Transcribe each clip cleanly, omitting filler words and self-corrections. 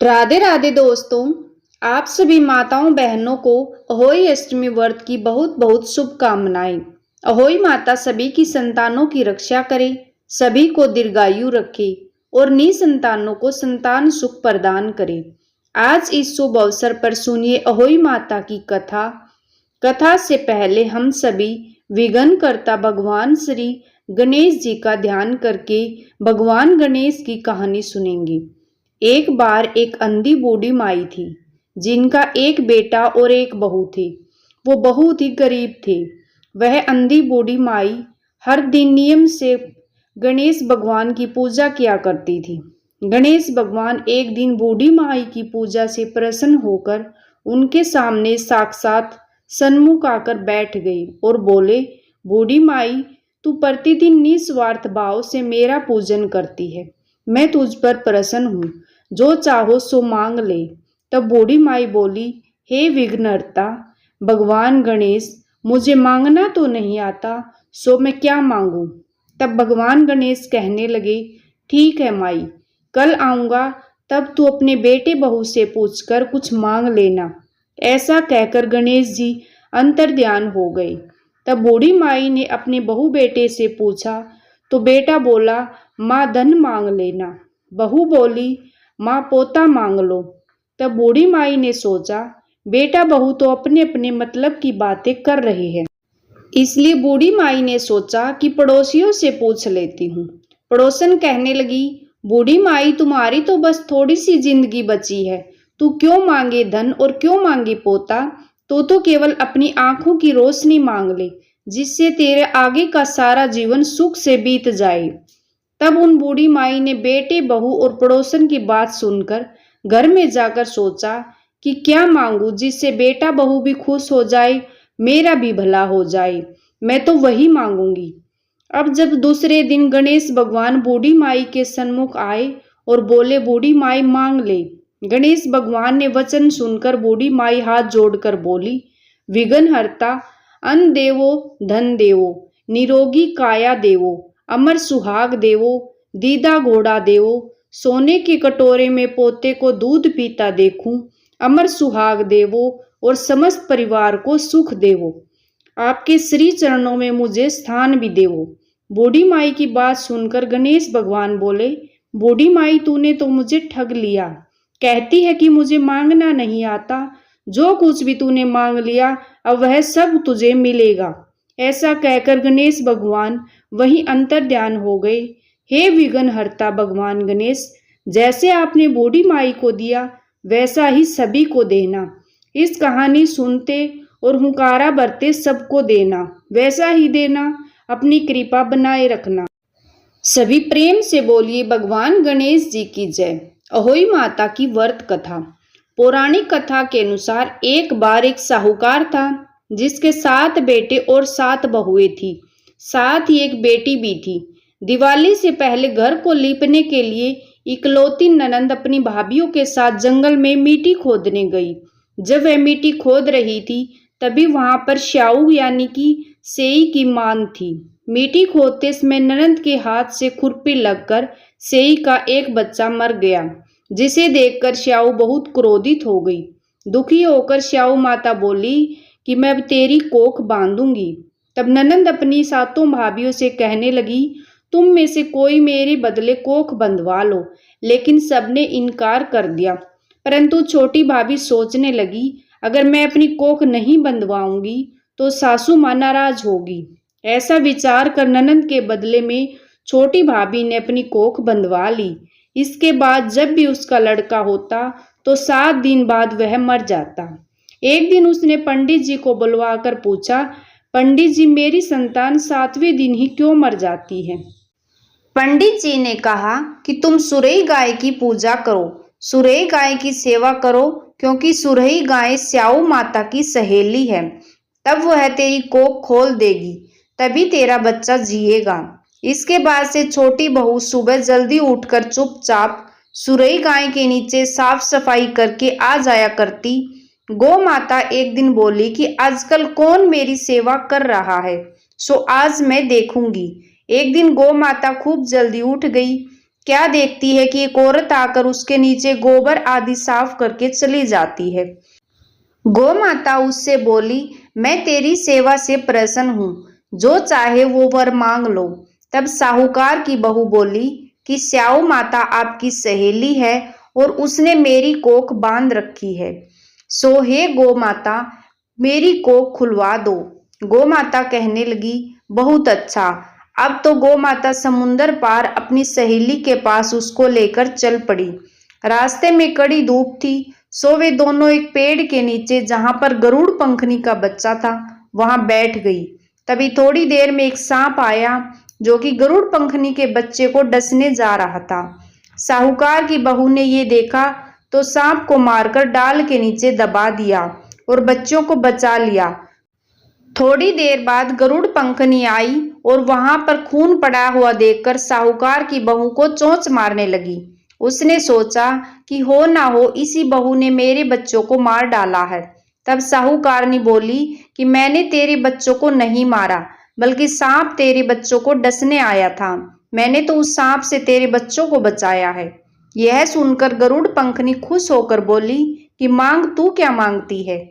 राधे राधे दोस्तों। आप सभी माताओं बहनों को अहोई अष्टमी व्रत की बहुत बहुत शुभकामनाएं। अहोई माता सभी की संतानों की रक्षा करे, सभी को दीर्घायु रखे और निसंतानों को संतान सुख प्रदान करे। आज इस शुभ अवसर पर सुनिए अहोई माता की कथा। कथा से पहले हम सभी विघ्नकर्ता भगवान श्री गणेश जी का ध्यान करके भगवान गणेश की कहानी सुनेंगे। एक बार एक अंधी बूढ़ी माई थी, जिनका एक बेटा और एक बहू थे। वो बहुत ही गरीब थे। वह अंधी बूढ़ी माई हर दिन नियम से गणेश भगवान की पूजा किया करती थी। गणेश भगवान एक दिन बूढ़ी माई की पूजा से प्रसन्न होकर उनके सामने साक्षात सन्मुख आकर बैठ गई और बोले, बूढ़ी माई, तू प्रतिदिन निस्वार्थ भाव से मेरा पूजन करती है। मैं तुझ पर प्रसन्न हूँ, जो चाहो सो मांग ले। तब बूढ़ी माई बोली, हे विघ्नहर्ता भगवान गणेश, मुझे मांगना तो नहीं आता, सो मैं क्या मांगू। तब भगवान गणेश कहने लगे, ठीक है माई, कल आऊंगा, तब तू अपने बेटे बहू से पूछकर कुछ मांग लेना। ऐसा कहकर गणेश जी अंतर्ध्यान हो गए। तब बूढ़ी माई ने अपने बहू बेटे से पूछा तो बेटा बोला, माँ धन मांग लेना। बहू बोली, माँ पोता मांग लो। तब बूढ़ी माई ने सोचा, बेटा बहू तो अपने अपने मतलब की बातें कर रहे हैं, इसलिए बूढ़ी माई ने सोचा कि पड़ोसियों से पूछ लेती हूँ। पड़ोसन कहने लगी, बूढ़ी माई, तुम्हारी तो बस थोड़ी सी जिंदगी बची है, तू क्यों मांगे धन और क्यों मांगे पोता। तू तो केवल अपनी आंखों की रोशनी मांग ले, जिससे तेरे आगे का सारा जीवन सुख से बीत जाए। तब उन बूढ़ी माई ने बेटे बहू और पड़ोसन की बात सुनकर घर में जाकर सोचा कि क्या मांगू जिससे बेटा बहू भी खुश हो जाए, मेरा भी भला हो जाए। मैं तो वही मांगूंगी। अब जब दूसरे दिन गणेश भगवान बूढ़ी माई के सन्मुख आए और बोले, बूढ़ी माई मांग ले। गणेश भगवान ने वचन सुनकर बूढ़ी माई हाथ जोड़कर बोली, विघ्नहर्ता अन्न देवो धन देवो, निरोगी काया देवो, अमर सुहाग देवो, दीदा घोड़ा देवो, सोने के कटोरे में पोते को दूध पीता देखूं, अमर सुहाग देवो और समस्त परिवार को सुख देवो। आपके श्री चरणों में मुझे स्थान भी देवो। बूढ़ी माई की बात सुनकर गणेश भगवान बोले, बूढ़ी माई, तूने तो मुझे ठग लिया। कहती है कि मुझे मांगना नहीं आता, जो कुछ भी तूने मांग लिया अब वह सब तुझे मिलेगा। ऐसा कहकर गणेश भगवान वहीं अंतर्ध्यान हो गए। हे विघ्नहर्ता भगवान गणेश, जैसे आपने बूढ़ी माई को दिया वैसा ही सभी को देना। इस कहानी सुनते और हुंकारा भरते सबको देना, वैसा ही देना। अपनी कृपा बनाए रखना। सभी प्रेम से बोलिए भगवान गणेश जी की जय। अहोई माता की व्रत कथा। पौराणिक कथा के अनुसार एक बार एक साहूकार था, जिसके 7 बेटे और 7 बहुएं थी, साथ ही एक बेटी भी थी। दिवाली से पहले घर को लीपने के लिए इकलौती ननंद अपनी भाभीयों के साथ जंगल में मिट्टी खोदने गई। जब वह मिट्टी खोद रही थी तभी वहां पर श्याऊ यानी कि सेई की मान थी। मिट्टी खोदते समय ननंद के हाथ से खुरपी लगकर सेई का एक बच्चा मर गया, जिसे देखकर श्याऊ बहुत क्रोधित हो गई। दुखी होकर श्याऊ माता बोली कि मैं अब तेरी कोख बांधूंगी। तब ननंद अपनी 7 भाभीयों से कहने लगी, तुम में से कोई मेरे बदले कोख बंधवा लो। लेकिन सबने इनकार कर दिया। परंतु छोटी भाभी सोचने लगी, अगर मैं अपनी कोख नहीं बंधवाऊंगी तो सासू मां नाराज होगी। ऐसा विचार कर ननंद के बदले में छोटी भाभी ने अपनी कोख बंधवा ली। इसके बाद जब भी उसका लड़का होता तो 7 दिन बाद वह मर जाता। एक दिन उसने पंडित जी को बुलवाकर पूछा, पंडित जी, मेरी संतान 7वें दिन ही क्यों मर जाती है। पंडित जी ने कहा कि तुम सुरई गाय की पूजा करो, सुरई गाय की सेवा करो, क्योंकि सुरई गाय स्याऊ माता की सहेली है। तब वह तेरी कोख खोल देगी, तभी तेरा बच्चा जिएगा। इसके बाद से छोटी बहू सुबह जल्दी उठकर चुपचाप सुरई गाय के नीचे साफ सफाई करके आ जाया करती। गौ माता एक दिन बोली कि आजकल कौन मेरी सेवा कर रहा है, सो आज मैं देखूंगी। एक दिन गौ माता खूब जल्दी उठ गई। क्या देखती है कि एक औरत आकर उसके नीचे गोबर आदि साफ करके चली जाती है। गौ माता उससे बोली, मैं तेरी सेवा से प्रसन्न हूँ, जो चाहे वो वर मांग लो। तब साहूकार की बहू बोली कि स्याऊ माता आपकी सहेली है और उसने मेरी कोख बांध रखी है, सो हे गौ माता मेरी कोख खुलवा दो। गौ माता कहने लगी, बहुत अच्छा। अब तो गौ माता समुंदर पार अपनी सहेली के पास उसको लेकर चल पड़ी। रास्ते में कड़ी धूप थी, सो वे दोनों एक पेड़ के नीचे जहां पर गरुड़ पंखनी का बच्चा था वहां बैठ गई। तभी थोड़ी देर में एक सांप आया जो कि गरुड़ पंखनी के बच्चे को डसने जा रहा था। साहूकार की बहू ने ये देखा तो सांप को मारकर डाल के नीचे दबा दिया और बच्चों को बचा लिया। थोड़ी देर बाद गरुड़ पंखनी आई और वहां पर खून पड़ा हुआ देखकर साहूकार की बहू को चोंच मारने लगी। उसने सोचा कि हो ना हो इसी बहू ने मेरे बच्चों को मार डाला है। तब साहूकारनी बोली कि मैंने तेरे बच्चों को नहीं मारा, बल्कि सांप तेरे बच्चों को डसने आया था। मैंने तो उस सांप से तेरे बच्चों को बचाया है। यह सुनकर गरुड़ पंखनी खुश होकर बोली कि मांग तू क्या मांगती है।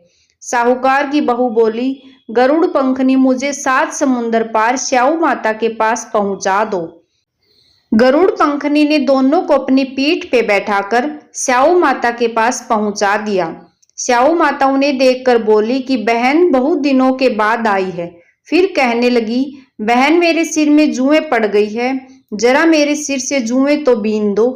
साहूकार की बहू बोली, गरुड़ पंखनी मुझे 7 समुंदर पार स्याऊ माता के पास पहुंचा दो। गरुड़ पंखनी ने दोनों को अपनी पीठ पे बैठाकर स्याऊ माता के पास पहुंचा दिया। स्याऊ माता उन्हें देखकर बोली कि बहन बहुत दिनों के बाद आई है। फिर कहने लगी, बहन मेरे सिर में जुएं पड़ गई है, जरा मेरे सिर से जुएं तो बीन दो।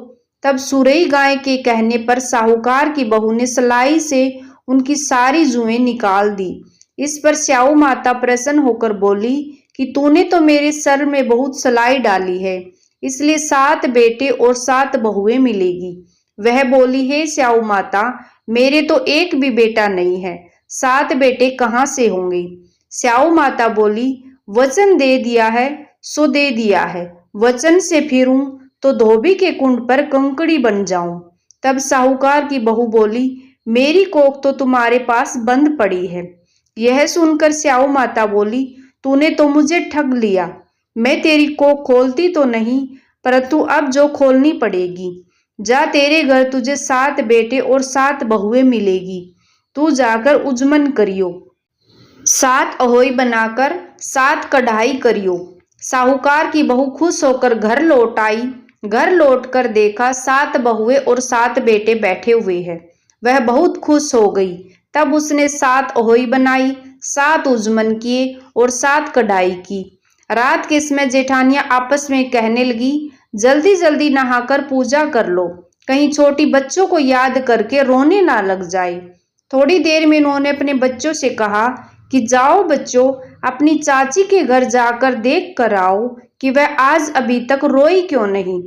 तब सुरई गाय के कहने पर साहूकार की बहू ने सलाई से उनकी सारी जुएं निकाल दी। इस पर स्याऊ माता प्रसन्न होकर बोली कि तूने तो मेरे सर में बहुत सलाई डाली है, इसलिए 7 बेटे और 7 बहुएं मिलेगी। वह बोली, हे स्याऊ माता मेरे तो एक भी बेटा नहीं है, 7 बेटे कहाँ से होंगे। स्याऊ माता बोली, वचन दे दिया है सो दे दिया है, वचन से फिरूं तो धोबी के कुंड पर कंकड़ी बन जाऊं। तब साहूकार की बहू बोली, मेरी कोख तो तुम्हारे पास बंद पड़ी है। यह सुनकर स्याऊ माता बोली, तूने तो मुझे ठग लिया। मैं तेरी कोख खोलती तो नहीं, परंतु अब जो खोलनी पड़ेगी। जा, तेरे घर तुझे 7 बेटे और 7 बहुएं मिलेगी। तू जाकर उजमन करियो, 7 अहोई बनाकर 7 कढ़ाई करियो। साहूकार की बहू खुश होकर घर लौट आई। घर लौटकर देखा 7 बहुएं और 7 बेटे बैठे हुए हैं। वह बहुत खुश हो गई। तब उसने 7 अहोई बनाई, 7 उजमन किए और 7 कढ़ाई की। रात के समय जेठानियां आपस में कहने लगी, जल्दी जल्दी नहाकर पूजा कर लो, कहीं छोटी बच्चों को याद करके रोने ना लग जाए। थोड़ी देर में उन्होंने अपने बच्चों से कहा कि जाओ बच्चों, अपनी चाची के घर जाकर देख कर आओ कि वह आज अभी तक रोई क्यों नहीं,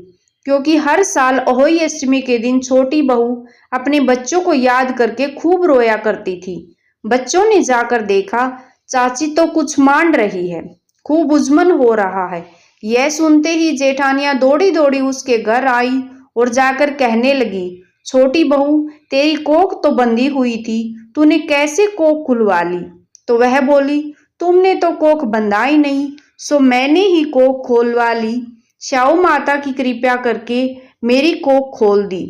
क्योंकि हर साल अहोई अष्टमी के दिन छोटी बहू अपने बच्चों को याद करके खूब रोया करती थी। बच्चों ने जाकर देखा, चाची तो कुछ मान रही है, खूब उजमन हो रहा है। यह सुनते ही जेठानियां दौड़ी दौड़ी उसके घर आई और जाकर कहने लगी, छोटी बहू तेरी कोख तो बंधी हुई थी, तूने कैसे कोख खुलवा ली। तो वह बोली, तुमने तो कोख बंधा ही नहीं, सो मैंने ही कोख खोलवा ली। स्याऊ माता की कृपा करके मेरी कोख खोल दी।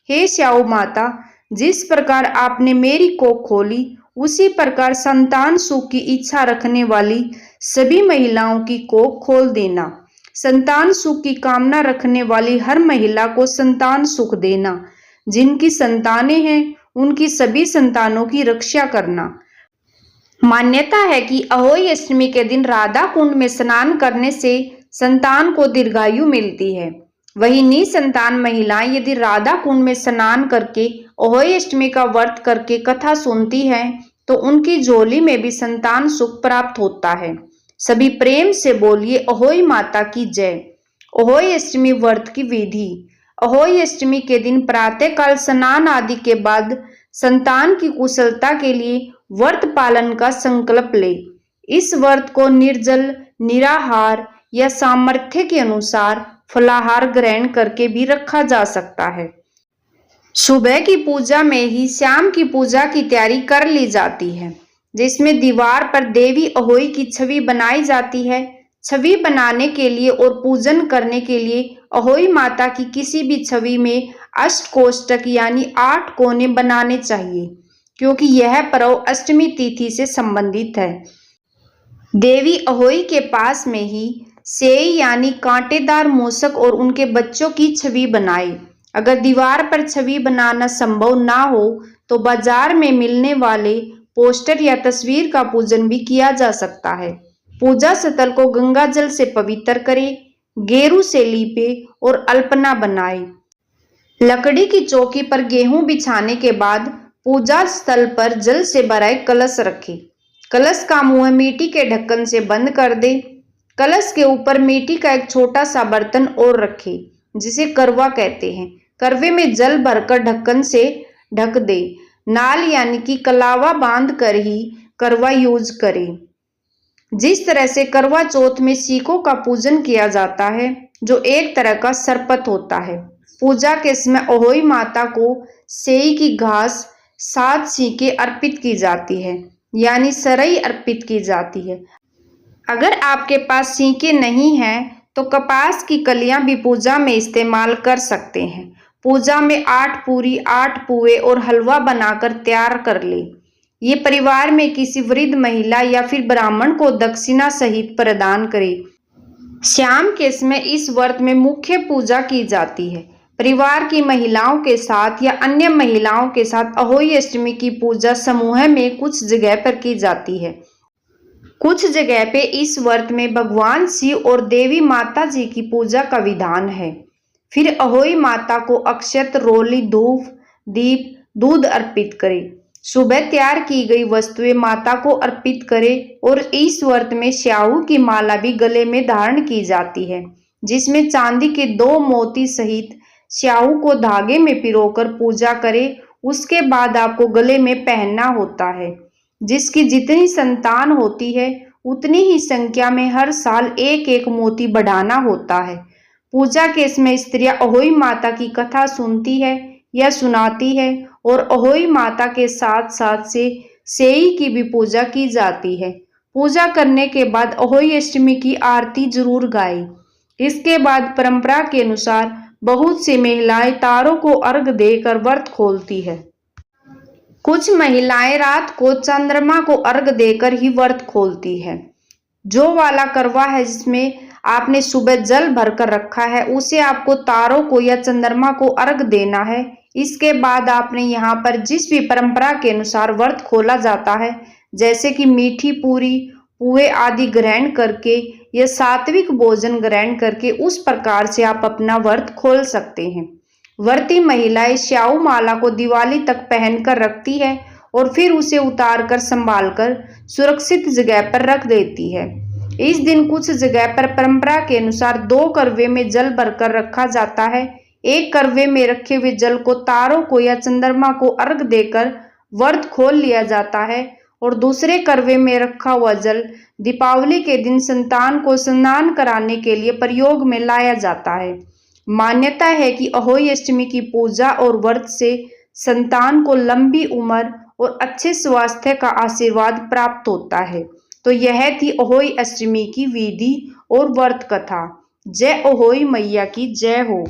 हे स्याऊ माता, जिस प्रकार आपने मेरी कोख खोली, उसी प्रकार संतान सुख की इच्छा रखने वाली सभी महिलाओं की कोख खोल देना। संतान सुख की कामना रखने वाली हर महिला को संतान सुख देना। जिनकी संतानें हैं उनकी सभी संतानों की रक्षा करना। मान्यता है कि अहोई अष्टमी के दिन राधा कुंड में स्नान करने से संतान को दीर्घायु मिलती है। वही निसंतान महिलाएं यदि राधा कुंड में स्नान करके अहोई अष्टमी का व्रत करके कथा सुनती हैं तो उनकी झोली में भी संतान सुख प्राप्त होता है। सभी प्रेम से बोलिए अहोई माता की जय। अहोई अष्टमी व्रत की विधि। अहोई अष्टमी के दिन प्रातःकाल स्नान आदि के बाद संतान की कुशलता के लिए व्रत पालन का संकल्प ले। इस व्रत को निर्जल, निराहार या सामर्थ्य के अनुसार फलाहार ग्रहण करके भी रखा जा सकता है। सुबह की पूजा में ही शाम की पूजा की तैयारी कर ली जाती है, जिसमें दीवार पर देवी अहोई की छवि बनाई जाती है। छवि बनाने के लिए और पूजन करने के लिए अहोई माता की किसी भी छवि में अष्टकोष्ठक यानी 8 कोने बनाने चाहिए, क्योंकि यह पर्व अष्टमी तिथि से संबंधित है। देवी अहोई के पास में ही सेई यानी कांटेदार मूषक और उनके बच्चों की छवि बनाए। अगर दीवार पर छवि बनाना संभव ना हो तो बाजार में मिलने वाले पोस्टर या तस्वीर का पूजन भी किया जा सकता है। पूजा स्थल को गंगा जल से पवित्र करें, गेरू से लीपे और अल्पना बनाए। लकड़ी की चौकी पर गेहूं बिछाने के बाद पूजा स्थल पर जल से भरा एक कलश रखें। कलश का मुंह मिट्टी के ढक्कन से बंद कर दे। कलश के ऊपर मिट्टी का एक छोटा सा बर्तन और रखें, जिसे करवा कहते हैं। करवे में जल भरकर ढक्कन से ढक दे। नाल यानी कि कलावा बांध कर ही करवा यूज करें। जिस तरह से करवा चौथ में सीखों का पूजन किया जाता है, जो एक तरह का सरपत होता है। पूजा के समय अहोई माता को सेई की घास 7 सीखें अर्पित की जाती है, यानी सरई अर्पित की जाती है। अगर आपके पास सीखें नहीं हैं तो कपास की कलियां भी पूजा में इस्तेमाल कर सकते हैं। पूजा में 8 पूरी, 8 पुए और हलवा बनाकर तैयार कर ले। ये परिवार में किसी वृद्ध महिला या फिर ब्राह्मण को दक्षिणा सहित प्रदान करे। शाम के समय इस व्रत में मुख्य पूजा की जाती है। परिवार की महिलाओं के साथ या अन्य महिलाओं के साथ अहोई अष्टमी की पूजा समूह में कुछ जगह पर की जाती है। कुछ जगह पे इस व्रत में भगवान शिव और देवी माता जी की पूजा का विधान है। फिर अहोई माता को अक्षत, रोली, धूप, दीप, दूध अर्पित करें। सुबह तैयार की गई वस्तुएं माता को अर्पित करें और इस व्रत में स्याहू की माला भी गले में धारण की जाती है, जिसमें चांदी के 2 मोती सहित स्याहू को धागे में पिरोकर पूजा करें। उसके बाद आपको गले में पहनना होता है। जिसकी जितनी संतान होती है उतनी ही संख्या में हर साल एक एक मोती बढ़ाना होता है। पूजा के समय स्त्रियां अहोई माता की कथा सुनती है या सुनाती है और अहोई माता के साथ साथ से सेई की भी पूजा की जाती है। पूजा करने के बाद अहोई अष्टमी की आरती जरूर गाएं। इसके बाद परंपरा के अनुसार बहुत सी महिलाएं तारों को अर्घ देकर व्रत खोलती है। कुछ महिलाएं रात को चंद्रमा को अर्घ देकर ही व्रत खोलती है। जो वाला करवा है जिसमें आपने सुबह जल भरकर रखा है, उसे आपको तारों को या चंद्रमा को अर्घ देना है। इसके बाद आपने यहाँ पर जिस भी परंपरा के अनुसार व्रत खोला जाता है, जैसे कि मीठी पूरी, पुए आदि ग्रहण करके या सात्विक भोजन ग्रहण करके, उस प्रकार से आप अपना व्रत खोल सकते हैं। व्रती महिलाएं स्याहू माला को दिवाली तक पहनकर रखती है और फिर उसे उतारकर संभालकर सुरक्षित जगह पर रख देती है। इस दिन कुछ जगह पर परंपरा के अनुसार 2 करवे में जल भरकर रखा जाता है। एक करवे में रखे हुए जल को तारों को या चंद्रमा को अर्घ देकर व्रत खोल लिया जाता है और दूसरे करवे में रखा हुआ जल दीपावली के दिन संतान को स्नान कराने के लिए प्रयोग में लाया जाता है। मान्यता है कि अहोई अष्टमी की पूजा और व्रत से संतान को लंबी उम्र और अच्छे स्वास्थ्य का आशीर्वाद प्राप्त होता है। तो यह थी अहोई अष्टमी की विधि और व्रत कथा। जय अहोई मैया की जय हो।